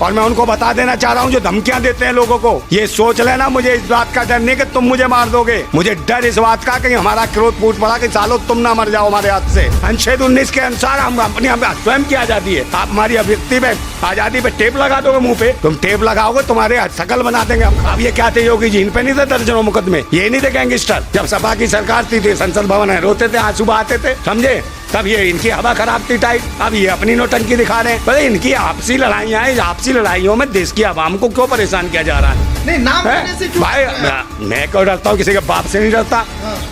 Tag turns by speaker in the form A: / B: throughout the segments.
A: और मैं उनको बता देना चाह रहा हूँ जो धमकियां देते हैं लोगों को, ये सोच लेना मुझे इस बात का डर नहीं कि तुम मुझे मार दोगे, मुझे डर इस बात का कि हमारा क्रोध फूट पड़ा कि सालों तुम ना मर जाओ हमारे हाथ से। अनुच्छेद 19 के अनुसार हम अपनी स्वयं की आजादी है, आप हमारी अभिव्यक्ति पे आजादी पे टेप लगा दोगे मुंह पे, तुम टेप लगाओगे तुम्हारे शकल बना देंगे हम। अब ये क्या थे योगी जी, इन पे नहीं थे दर्जनों मुकदमे, ये नहीं थे गैंगस्टर। जब सपा की सरकार थी संसद भवन है रोते थे, आंसू बहाते थे, समझे, तब ये इनकी हवा खराब थी टाइट। अब ये अपनी नौटंकी दिखा रहे हैं। भाई इनकी आपसी लड़ाइयाँ हैं, आपसी लड़ाइयों में देश की आवाम को क्यों परेशान किया जा रहा है?
B: नहीं, नाम लेने से क्यों?
A: भाई मैं क्यों डरता हूँ, किसी के बाप से नहीं डरता।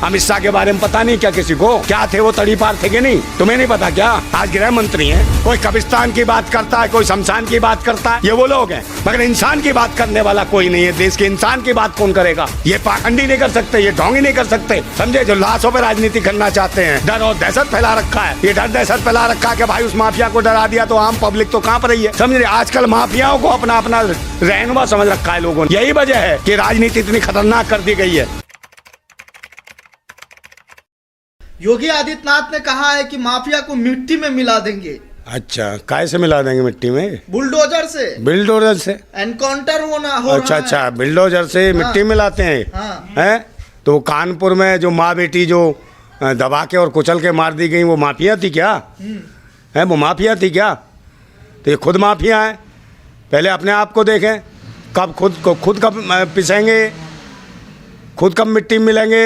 A: अमित शाह के बारे में पता नहीं क्या किसी को, क्या थे वो तड़ी पार थे कि नहीं, तुम्हें नहीं पता क्या? आज गृह मंत्री हैं, कोई कब्रिस्तान की बात करता है, कोई शमशान की बात करता है, ये वो लोग हैं, मगर इंसान की बात करने वाला कोई नहीं है। देश के इंसान की बात कौन करेगा? ये पाखंडी नहीं कर सकते, ये ढोंगी नहीं कर सकते, समझे, जो लाशों पर राजनीति करना चाहते हैं। डर और दहशत फैला रखा है, ये डर दहशत फैला रखा है कि भाई उस माफिया को डरा दिया तो आम पब्लिक तो कांप रही है, समझ रहे। आजकल माफियाओं को अपना अपना रहनुमा समझ रखा है लोगों ने, यही वजह है कि राजनीति इतनी खतरनाक कर दी गई है।
B: योगी आदित्यनाथ ने कहा है कि माफिया को मिट्टी में मिला देंगे।
A: अच्छा, काय से मिला देंगे मिट्टी में?
B: बुलडोजर से।
A: बिल्डोजर से
B: एनकाउंटर हो
A: अच्छा अच्छा, बिल्डोजर से मिट्टी मिलाते हैं। हैं तो कानपुर में जो माँ बेटी जो दबा के और कुचल के मार दी गई, वो माफिया थी क्या? है वो माफिया थी क्या? तो ये खुद माफिया है। पहले अपने आप को देखें, कब खुद कब पिसेंगे, खुद कब मिट्टी मिलेंगे।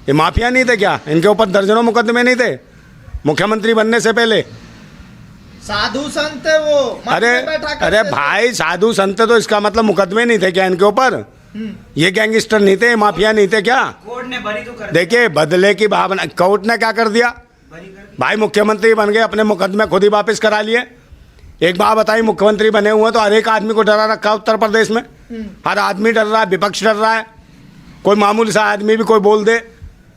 A: ये माफिया नहीं थे क्या? इनके ऊपर दर्जनों मुकदमे नहीं थे मुख्यमंत्री बनने से पहले?
B: साधु संत है वो।
A: अरे भाई, साधु संत तो इसका मतलब मुकदमे नहीं थे क्या इनके ऊपर? ये गैंगस्टर नहीं थे, माफिया नहीं थे क्या?
C: कोर्ट ने बरी तो कर,
A: देखिए बदले की भावना, कोर्ट ने क्या कर दिया भाई? मुख्यमंत्री बन गए, अपने मुकदमे खुद ही वापस करा लिए। एक बात बताइए, मुख्यमंत्री बने हुए तो हर एक आदमी को डरा रखा है उत्तर प्रदेश में, हर आदमी डर रहा है, विपक्ष डर रहा है। कोई मामूली सा आदमी भी कोई बोल दे,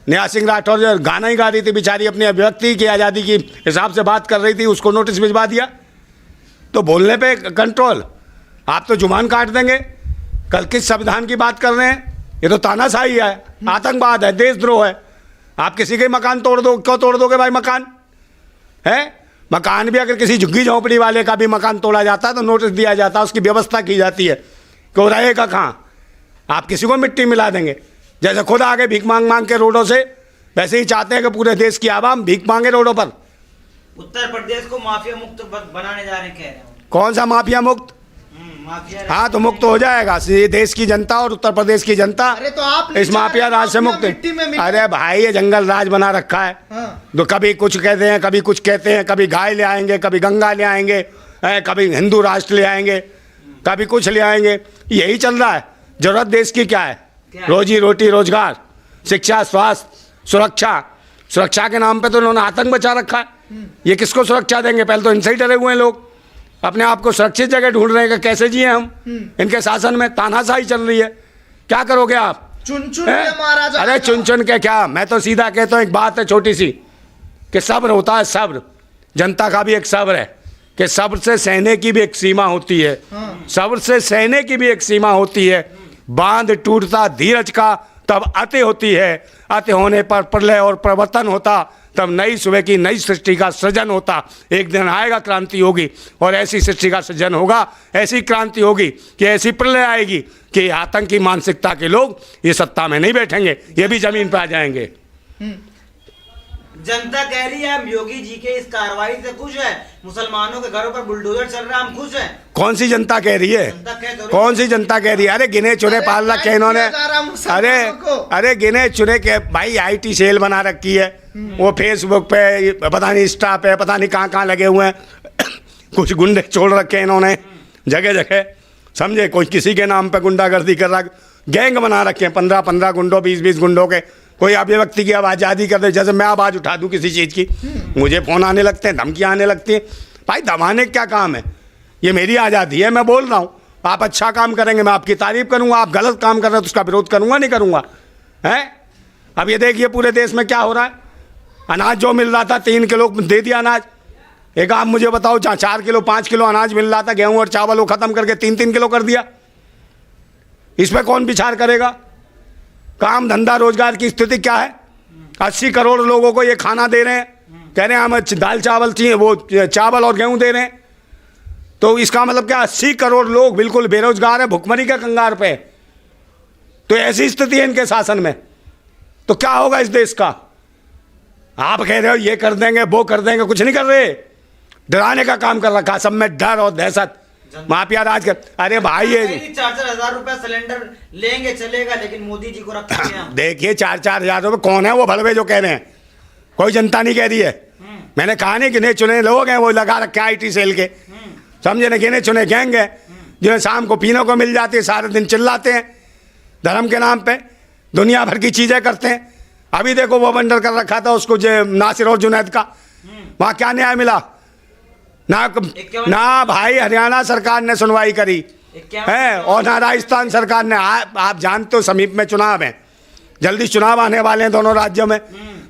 A: नेहा सिंह राठौर जो गाना ही गा रही थी बेचारी, अपनी अभिव्यक्ति की आज़ादी की हिसाब से बात कर रही थी, उसको नोटिस भिजवा दिया। तो बोलने पे कंट्रोल, आप तो जुबान काट देंगे। कल किस संविधान की बात कर रहे हैं? ये तो तानाशाही है, आतंकवाद है, देशद्रोह है। आप किसी के मकान तोड़ दो, क्यों तोड़ दोगे भाई? मकान है, मकान भी अगर किसी झुग्गी झोंपड़ी वाले का भी मकान तोड़ा जाता है तो नोटिस दिया जाता है, उसकी व्यवस्था की जाती है कि वो रहेगा कहाँ। आप किसी को मिट्टी मिला देंगे, जैसे खुद आगे भीख मांग मांग के रोडों से, वैसे ही चाहते हैं कि पूरे देश की आवाम भीख मांगे रोडों पर।
C: उत्तर प्रदेश को माफिया मुक्त बनाने जा रहे कह रहे हैं।
A: कौन सा माफिया मुक्त?
C: माफिया,
A: हाँ तो मुक्त हो जाएगा ये देश की जनता और उत्तर प्रदेश की जनता।
B: अरे तो आप
A: इस माफिया राज से मुक्त। अरे भाई, ये जंगल राज बना रखा है। तो कभी कुछ कहते हैं, कभी कुछ कहते हैं, कभी गाय ले आएंगे, कभी गंगा ले आएंगे, कभी हिंदू राष्ट्र ले आएंगे, कभी कुछ ले आएंगे। यही चल रहा है। जरूरत देश की क्या है? रोजी रोटी, रोजगार, शिक्षा, स्वास्थ्य, सुरक्षा। सुरक्षा के नाम पे तो उन्होंने आतंक बचा रखा है। ये किसको सुरक्षा देंगे? पहले तो इनसे ही डरे हुए हैं लोग, अपने आप को सुरक्षित जगह ढूंढ रहे हैं कि कैसे जिए हम। इनके शासन में तानाशाही चल रही है। क्या करोगे आप?
B: चुन चुन के मारा जाएगा।
A: अरे चुन चुन के क्या, मैं तो सीधा कहता हूँ एक बात है छोटी सी, कि सब्र होता है, सब्र। जनता का भी एक सब्र है कि सब्र से सहने की भी एक सीमा होती है। सब्र से सहने की भी एक सीमा होती है। बांध टूटता धीरज का तब अति होती है, अति होने पर प्रलय और प्रवर्तन होता, तब नई सुबह की नई सृष्टि का सृजन होता। एक दिन आएगा, क्रांति होगी और ऐसी सृष्टि का सृजन होगा, ऐसी क्रांति होगी कि ऐसी प्रलय आएगी कि आतंकी मानसिकता के लोग ये सत्ता में नहीं बैठेंगे, ये भी जमीन पर आ जाएंगे।
C: जनता कह रही है हम योगी जी के इस कार्रवाई से खुश है, मुसलमानों के घरों पर बुलडोजर चल रहा है, हम खुश हैं।
A: कौन सी जनता कह रही है? कौन सी जनता कह रही है? अरे गिने चुने पाल रखे इन्होंने। अरे गिने चुने के भाई IT सेल बना रखी है, वो फेसबुक पे, पता नहीं इंस्टा पे, पता नहीं कहाँ कहाँ लगे हुए हैं। कुछ गुंडे छोड़ रखे हैं इन्होंने जगह जगह, समझे। कोई किसी के नाम पे गुंडागर्दी कर रहा, गैंग बना रखे हैं 15-15 गुंडों, 20-20 गुंडों के। कोई अभिव्यक्ति की आज़ादी कर दे, जैसे मैं आवाज़ उठा दूं किसी चीज़ की, मुझे फ़ोन आने लगते हैं, धमकियाँ आने लगती हैं। भाई दबाने क्या काम है? ये मेरी आज़ादी है, मैं बोल रहा हूँ। आप अच्छा काम करेंगे मैं आपकी तारीफ करूँगा, आप गलत काम कर रहे हैं तो उसका विरोध करूँगा नहीं करूँगा, है। अब ये देखिए पूरे देश में क्या हो रहा है। अनाज जो मिल रहा था 3 किलो दे दिया अनाज। एक आप मुझे बताओ, जहाँ 4 किलो 5 किलो अनाज मिल रहा था, गेहूँ और चावल, वो ख़त्म करके 3-3 किलो कर दिया। इस पर कौन विचार करेगा? काम धंधा रोजगार की स्थिति क्या है? 80 करोड़ लोगों को ये खाना दे रहे हैं, कह रहे हैं हमें दाल चावल चाहिए, वो चावल और गेहूं दे रहे हैं। तो इसका मतलब क्या 80 करोड़ लोग बिल्कुल बेरोजगार है, भुखमरी के कंगार पे। तो ऐसी स्थिति है इनके शासन में, तो क्या होगा इस देश का? आप कह रहे हो ये कर देंगे वो कर देंगे, कुछ नहीं कर रहे, डराने का काम कर रखा, सब में डर और दहशत, माफिया राज कर। अरे भाई ये
C: 4-4 हजार रुपया सिलेंडर लेंगे चलेगा, लेकिन मोदी जी को रखेंगे हम।
A: देखिए 4-4 हजार रुपये कौन है वो भड़वे जो कह रहे हैं? कोई जनता नहीं कह रही है। मैंने कहा नहीं, गिने चुने लोग हैं वो लगा रखे IT सेल के, समझे ना, गिने चुने गैंग है जिन्हें शाम को पीने को मिल जाती है, सारे दिन चिल्लाते हैं धर्म के नाम पे, दुनिया भर की चीजें करते हैं। अभी देखो वो बंडर कर रखा था उसको नासिर और जुनैद का, वहां क्या न्याय मिला? ना भाई हरियाणा सरकार ने सुनवाई करी है और ना राजस्थान सरकार ने। आप जानते हो समीप में चुनाव है, जल्दी चुनाव आने वाले हैं दोनों राज्यों में,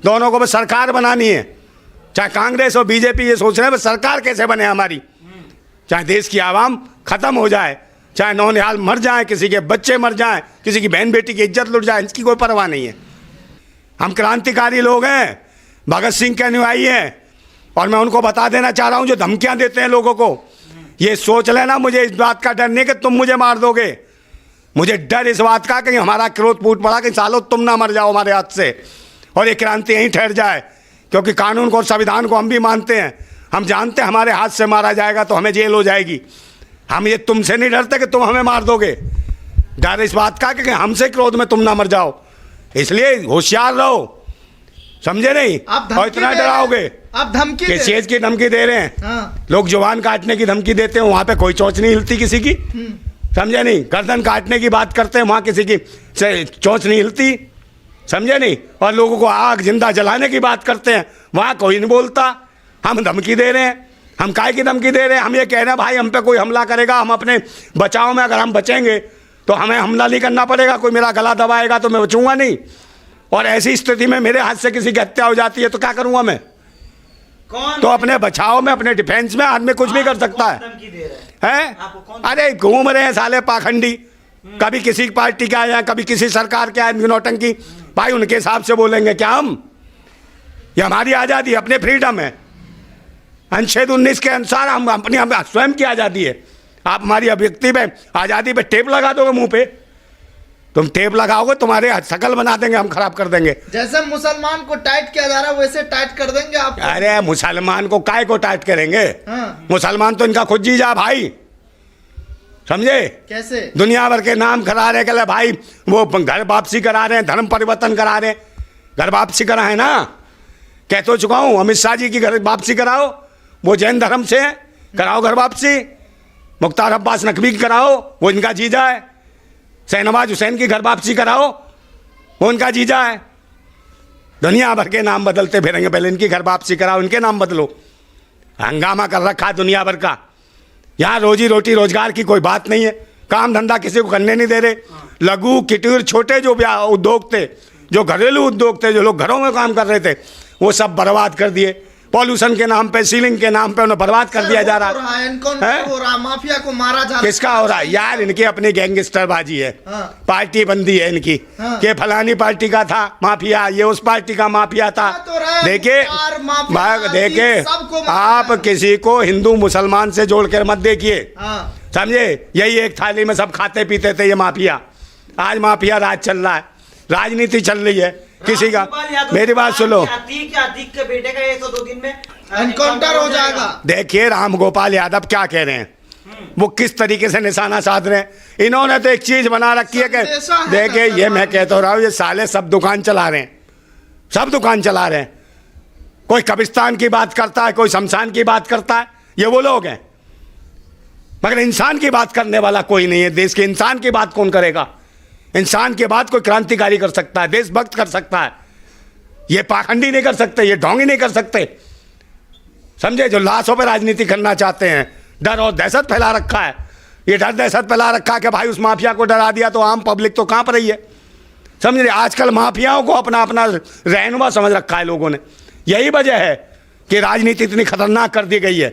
A: दोनों को बस सरकार बनानी है। चाहे कांग्रेस और बीजेपी ये सोच रहे हैं बस सरकार कैसे बने हमारी, चाहे देश की आवाम खत्म हो जाए, चाहे नौनिहाल मर जाए, किसी के बच्चे मर जाए, किसी की बहन बेटी की इज्जत लुट जाए, इसकी कोई परवाह नहीं है। हम क्रांतिकारी लोग हैं, भगत सिंह के अनुयायी हैं, और मैं उनको बता देना चाह रहा हूं जो धमकियां देते हैं लोगों को, ये सोच लेना मुझे इस बात का डर नहीं कि तुम मुझे मार दोगे, मुझे डर इस बात का कि हमारा क्रोध फूट पड़ा कि सालों तुम ना मर जाओ हमारे हाथ से और ये क्रांति यहीं ठहर जाए। क्योंकि कानून को और संविधान को हम भी मानते हैं, हम जानते हैं हमारे हाथ से मारा जाएगा तो हमें जेल हो जाएगी। हम ये तुमसे नहीं डरते कि तुम हमें मार दोगे, डर इस बात का कि हमसे क्रोध में तुम ना मर जाओ, इसलिए होशियार रहो, समझे नहीं? और इतना डराओगे,
B: आप धमकी
A: किस चीज की धमकी दे रहे हैं?
B: हाँ।
A: लोग जुबान काटने की धमकी देते हैं, वहां पे कोई चोंच नहीं हिलती किसी की, समझे नहीं? गर्दन काटने की बात करते हैं, वहां किसी की चोंच नहीं हिलती, समझे नहीं? और लोगों को आग जिंदा जलाने की बात करते हैं, वहां कोई नहीं बोलता। हम धमकी दे रहे हैं, हम काय की धमकी दे रहे हैं? हम ये कह रहे हैं भाई हम पे कोई हमला करेगा, हम अपने बचाव में अगर हम बचेंगे तो हमें हमला नहीं करना पड़ेगा, कोई मेरा गला दबाएगा तो मैं बचूंगा नहीं। और ऐसी स्थिति में मेरे हाथ से किसी की हत्या हो जाती है तो क्या करूंगा मैं?
C: कौन
A: तो अपने बचाव में, अपने डिफेंस में आदमी कुछ भी कर सकता है।
C: धमकी दे रहा
A: हैं? अरे घूम रहे हैं साले पाखंडी, कभी किसी पार्टी के आए, कभी किसी सरकार के आए, नौटंकी। भाई उनके हिसाब से बोलेंगे क्या हम? ये हमारी आज़ादी, अपने फ्रीडम है, अनुच्छेद 19 के अनुसार हम अपनी स्वयं की आज़ादी है। आप हमारी अभिव्यक्ति पे, आज़ादी पे टेप लगा दोगे मुंह पे, तुम टेप लगाओगे तुम्हारे शकल बना देंगे, हम खराब कर देंगे।
B: जैसे मुसलमान को टाइट किया जा रहा है वैसे टाइट कर देंगे आप।
A: अरे मुसलमान को काय को टाइट करेंगे?
B: हाँ।
A: मुसलमान तो इनका खुद जीजा भाई, समझे?
B: कैसे?
A: दुनिया भर के नाम करा रहे हैं भाई, वो घर वापसी करा रहे हैं, धर्म परिवर्तन करा रहे हैं। घर वापसी करा है ना, कह तो चुका हूँ, अमित शाह जी की घर वापसी कराओ, वो जैन धर्म से है, कराओ घर वापसी। मुख्तार अब्बास नकवी की कराओ, वो इनका जीजा है। शहनवाज हुसैन की घर वापसी कराओ, वो उनका जीजा है। दुनिया भर के नाम बदलते फिरेंगे, पहले इनकी घर वापसी कराओ, इनके नाम बदलो। हंगामा कर रखा है दुनिया भर का। यहाँ रोजी रोटी रोजगार की कोई बात नहीं है, काम धंधा किसी को करने नहीं दे रहे। लघु कुटीर छोटे जो उद्योग थे, जो घरेलू उद्योग थे, जो लोग घरों में काम कर रहे थे, वो सब बर्बाद कर दिए। पॉल्यूशन के नाम पे, सीलिंग के नाम पे उन्हें बर्बाद कर दिया जा रहा
B: है। माफिया को मारा जा रहा है।
A: किसका हो रहा है यार? इनकी अपनी गैंगस्टरबाजी है।
B: हाँ।
A: पार्टी बंदी है इनकी।
B: हाँ।
A: कि फलानी पार्टी का था माफिया, ये उस पार्टी का माफिया था। देखिए आप किसी को हिंदू मुसलमान से जोड़ कर मत देखिए, समझे? यही एक थाली में सब खाते पीते थे ये माफिया। आज माफिया राज चल रहा है, राजनीति चल रही है किसी का। मेरी बात सुनो,
C: अतीक के बेटे का 102 दिन में
B: एनकाउंटर हो जाएगा।
A: देखिए राम गोपाल यादव क्या कह रहे हैं, वो किस तरीके से निशाना साध रहे हैं। इन्होंने तो एक चीज बना रखी है कि देखिए, ये मैं कहता रहा हूँ, ये साले सब दुकान चला रहे हैं, सब दुकान चला रहे हैं। कोई कब्रिस्तान की बात करता है, कोई शमशान की बात करता है, ये वो लोग हैं। मगर इंसान की बात करने वाला कोई नहीं है। देश के इंसान की बात कौन करेगा? इंसान के बाद कोई क्रांतिकारी कर सकता है, देशभक्त कर सकता है। ये पाखंडी नहीं कर सकते, ये ढोंगी नहीं कर सकते, समझे? जो लाशों पर राजनीति करना चाहते हैं, डर और दहशत फैला रखा है। ये डर दहशत फैला रखा है कि भाई उस माफिया को डरा दिया तो आम पब्लिक तो कांप रही है, समझे? आजकल माफियाओं को अपना अपना रहनुमा समझ रखा है लोगों ने। यही वजह है कि राजनीति इतनी खतरनाक कर दी गई है।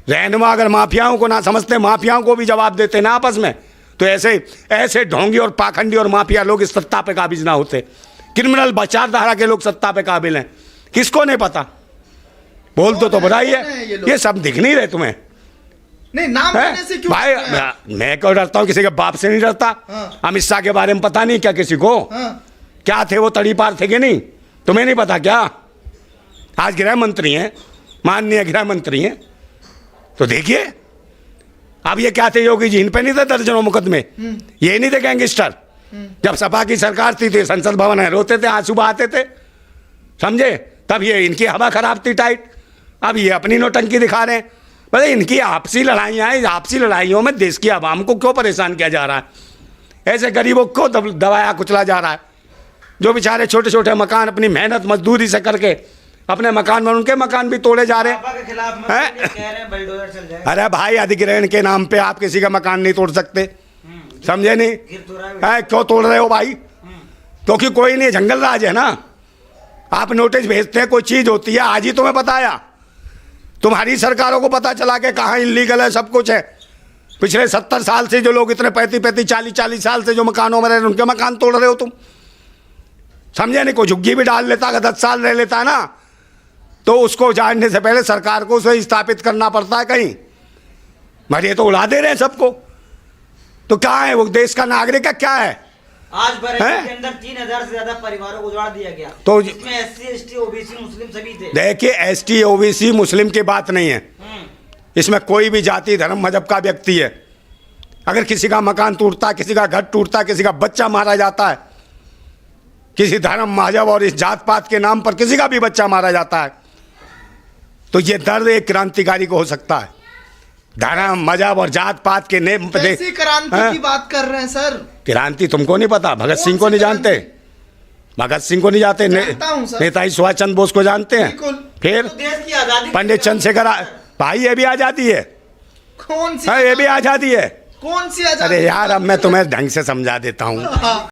A: रहनुमा अगर माफियाओं को ना समझते, माफियाओं को भी जवाब देते ना आपस में, तो ऐसे ऐसे ढोंगी और पाखंडी और माफिया लोग इस सत्ता पे काबिज ना होते। क्रिमिनल विचारधारा के लोग सत्ता पे काबिल हैं, किसको नहीं पता? बोल तो बुराई है। ये सब दिख नहीं रहे तुम्हें?
B: नहीं, नाम
A: हैं?
B: लेने से क्यों
A: भाई
B: डरते हैं आप?
A: मैं क्यों डरता हूँ, किसी के बाप से नहीं डरता।
B: हाँ।
A: अमित शाह के बारे में पता नहीं क्या किसी को?
B: हाँ।
A: क्या थे वो, तड़ी पार थे कि नहीं? तुम्हें नहीं पता क्या? आज गृह मंत्री हैं, माननीय गृह मंत्री हैं। तो देखिए अब ये क्या थे, योगी जी इन पे नहीं थे दर्जनों मुकदमे, ये नहीं थे गैंगस्टर। जब सपा की सरकार थी संसद भवन है, रोते थे, आंसू बहाते थे, समझे? तब ये इनकी हवा खराब थी टाइट। अब ये अपनी नौटंकी दिखा रहे हैं। मतलब इनकी आपसी लड़ाइयाँ हैं, आपसी लड़ाइयों में देश की आवाम को क्यों परेशान किया जा रहा है? ऐसे गरीबों को दबाया कुचला जा रहा है, जो बेचारे छोटे छोटे मकान अपनी मेहनत मजदूरी से करके अपने मकान में, उनके मकान भी तोड़े जा रहे
C: पापा के खिलाफ मत
A: हैं।
C: बोलिए, कह रहे हैं बुलडोजर चल जाए।
A: अरे भाई अधिग्रहण के नाम पे आप किसी का मकान नहीं तोड़ सकते, समझे नहीं?
C: गिर तो रहा है।
A: क्यों तोड़ रहे हो भाई? क्योंकि कोई नहीं, जंगल राज है ना। आप नोटिस भेजते हैं, कोई चीज होती है, आज ही तुम्हें बताया, तुम्हारी सरकारों को पता चला कि कहाँ इलीगल है, सब कुछ है। पिछले 70 साल से जो लोग इतने 35-35 40-40 साल से जो मकानों में रह रहे, उनके मकान तोड़ रहे हो तुम, समझे नहीं? कोई झुग्गी भी डाल लेता, अगर 10 साल रह लेता ना, तो उसको जानने से पहले सरकार को उसे स्थापित करना पड़ता है कहीं। मगर ये तो उड़ा दे रहे हैं सबको। तो क्या है वो, देश का नागरिक है क्या है?
C: आज बरेली
A: हैं?
C: के अंदर 3000 से ज्यादा परिवारों को उजाड़ दिया गया।
A: तो
C: इसमें SC ST OBC मुस्लिम सभी थे।
A: देखिए ST OBC मुस्लिम की बात नहीं है, इसमें कोई भी जाति धर्म मजहब का व्यक्ति है, अगर किसी का मकान टूटता है, किसी का घर टूटता है, किसी का बच्चा मारा जाता है, किसी धर्म मजहब और इस जात पात के नाम पर किसी का भी बच्चा मारा जाता है, तो ये दर्द एक क्रांतिकारी को हो सकता है। धर्म मजहब और जात पात के नेम पे
B: कैसी क्रांति की बात कर रहे हैं सर?
A: क्रांति तुमको नहीं पता? भगत सिंह को
B: कौन सी
A: नहीं जानते? भगत सिंह को नहीं जानते?
B: जानता हूं सर।
A: नेताजी सुभाष चंद्र बोस को जानते हैं?
B: बिल्कुल।
A: फिर
C: तो देश की आजादी
A: पंडित चंद्रशेखर भाई, ये भी आजादी है।
B: कौन सी?
A: हाँ, ये भी आजादी है।
B: कौन सी आजादी?
A: अरे यार अब मैं तुम्हें ढंग से समझा देता हूँ।
B: हाँ।